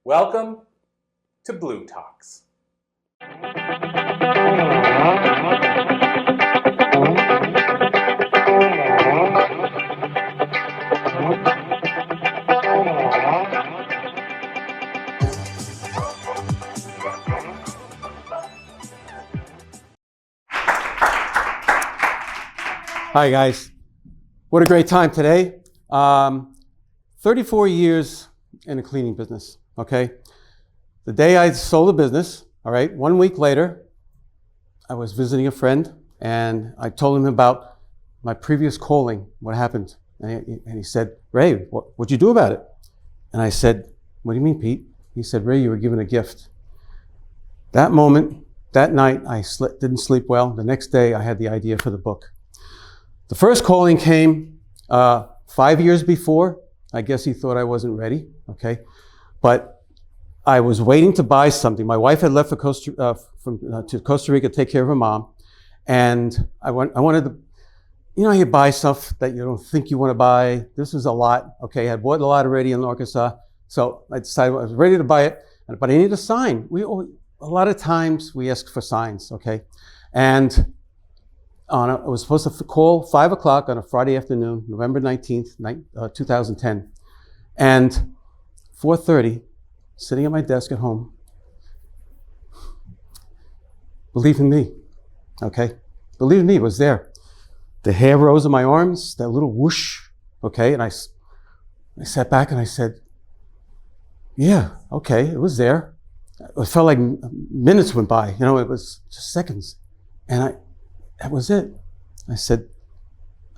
Welcome to Blue Talks. Hi guys, what a great time today. 34 years in the cleaning business, okay? The day I sold the business, all right, 1 week later, I was visiting a friend and I told him about my previous calling, what happened. And he said, Ray, what'd you do about it? And I said, what do you mean, Pete? He said, Ray, you were given a gift. That moment, that night, I didn't sleep well. The next day, I had the idea for the book. The first calling came 5 years before. I guess he thought I wasn't ready, okay? But I was waiting to buy something. My wife had left for to Costa Rica to take care of her mom. And I wanted to, you know, you buy stuff that you don't think you want to buy. This was a lot, okay? I had bought a lot already in Arkansas. So I decided I was ready to buy it, but I needed a sign. A lot of times we ask for signs, okay? And I was supposed to call 5 o'clock on a Friday afternoon, November 19th, 2010. And 4:30, sitting at my desk at home, believe in me, okay? Believe in me, it was there. The hair rose on my arms, that little whoosh, okay? And I sat back and I said, yeah, okay, it was there. It felt like minutes went by, you know, it was just seconds. And that was it. I said,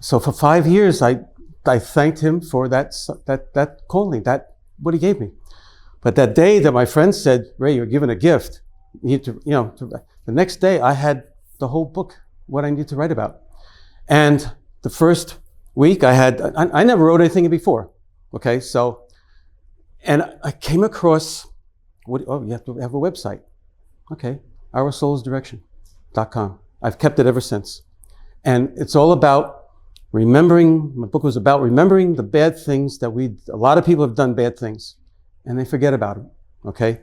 so for 5 years, I thanked him for that calling, what he gave me. But that day that my friend said, Ray, you're given a gift, you need to, the next day I had the whole book, what I need to write about. And the first week I never wrote anything before, okay? So, and I came across, you have to have a website. Okay, oursoulsdirection.com. I've kept it ever since. And it's all about remembering, my book was about remembering the bad things that a lot of people have done bad things and they forget about them, okay?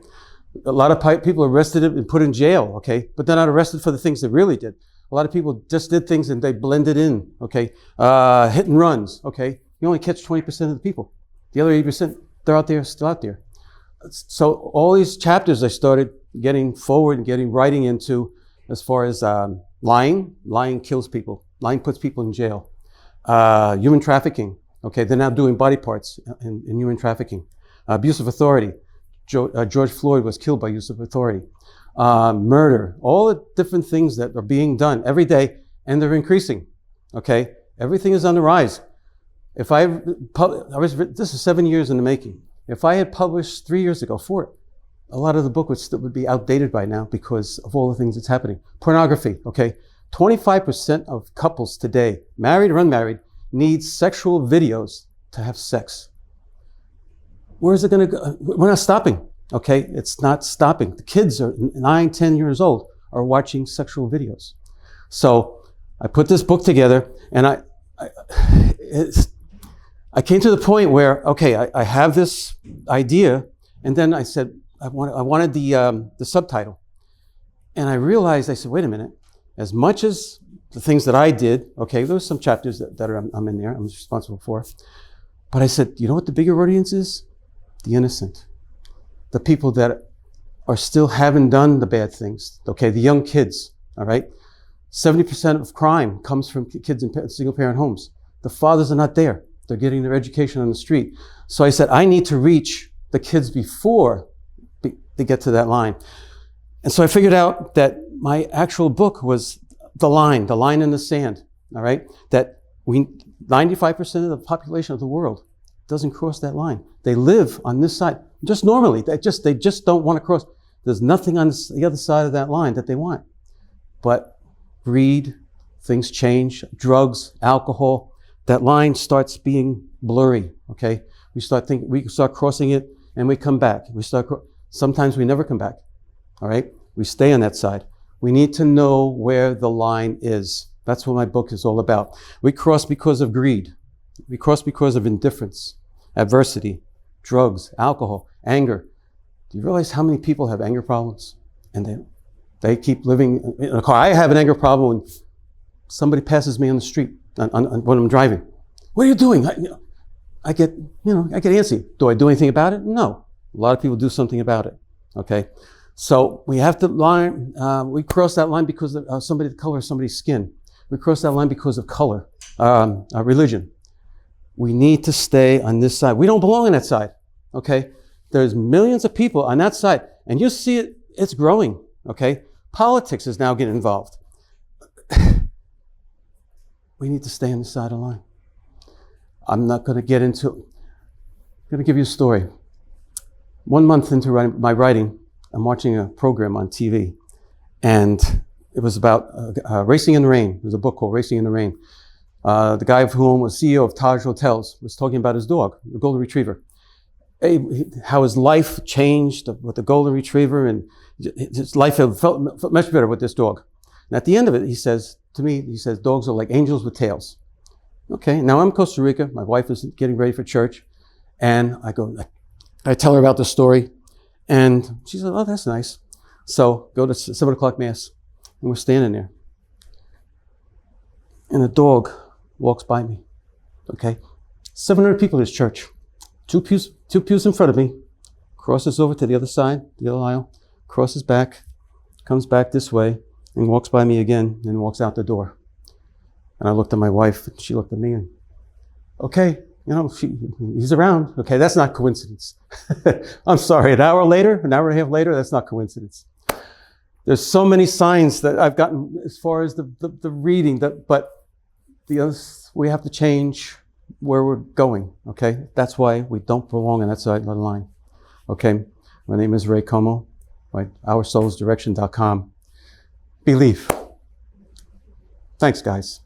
A lot of people are arrested and put in jail, okay? But they're not arrested for the things they really did. A lot of people just did things and they blended in, okay? Hit and runs, okay? You only catch 20% of the people. The other 80%, they're out there, still out there. So all these chapters I started getting forward and writing into as far as lying kills people. Lying puts people in jail. Human trafficking. Okay, they're now doing body parts in human trafficking. Abuse of authority. George Floyd was killed by use of authority. Murder. All the different things that are being done every day, and they're increasing. Okay, everything is on the rise. This is 7 years in the making. If I had published 3 years ago, a lot of the book would be outdated by now because of all the things that's happening. Pornography, okay? 25% of couples today, married or unmarried, need sexual videos to have sex. Where is it gonna go? We're not stopping, okay? It's not stopping. The kids are 9, 10 years old are watching sexual videos. So I put this book together and I came to the point where, okay, I have this idea, and then I said, I wanted the subtitle. And I realized, I said, wait a minute, as much as the things that I did, okay, there was some chapters that I'm in there, I'm responsible for. But I said, you know what the bigger audience is? The innocent. The people that are still haven't done the bad things, okay, the young kids, all right? 70% of crime comes from kids in single parent homes. The fathers are not there. They're getting their education on the street. So I said, I need to reach the kids before they get to that line. And so I figured out that my actual book was the line in the sand, all right? That 95% of the population of the world doesn't cross that line. They live on this side, just normally. They just don't want to cross. There's nothing on the other side of that line that they want. But greed, things change, drugs, alcohol, that line starts being blurry, okay? We start crossing it and we come back. Sometimes we never come back, all right? We stay on that side. We need to know where the line is. That's what my book is all about. We cross because of greed. We cross because of indifference, adversity, drugs, alcohol, anger. Do you realize how many people have anger problems? And they keep living in a car. I have an anger problem when somebody passes me on the street when I'm driving. What are you doing? I get antsy. Do I do anything about it? No. A lot of people do something about it. Okay. So we have to we cross that line because of the color of somebody's skin. We cross that line because of color, religion. We need to stay on this side. We don't belong on that side. Okay. There's millions of people on that side, and you see it, it's growing. Okay. Politics is now getting involved. We need to stay on the side of the line. I'm not going to get into it. I'm going to give you a story. 1 month into my writing, I'm watching a program on TV, and it was about racing in the rain. There's a book called Racing in the Rain. The guy of whom was CEO of Taj Hotels was talking about his dog, the golden retriever, how his life changed with the golden retriever, and his life felt much better with this dog. And at the end of it, he says to me, dogs are like angels with tails. Okay, now I'm in Costa Rica. My wife is getting ready for church, and I tell her about the story, and she said, oh, that's nice. So go to 7 o'clock mass, and we're standing there. And a dog walks by me, okay? 700 people in this church. Two pews in front of me, crosses over to the other side, the other aisle, crosses back, comes back this way, and walks by me again, and walks out the door. And I looked at my wife, and she looked at me, and okay, he's around. Okay, that's not coincidence. I'm sorry, an hour and a half later, that's not coincidence. There's so many signs that I've gotten as far as the reading, but we have to change where we're going, okay? That's why we don't belong on that side of the line, okay? My name is Ray Comeau, right? OurSoulsDirection.com. Believe. Thanks, guys.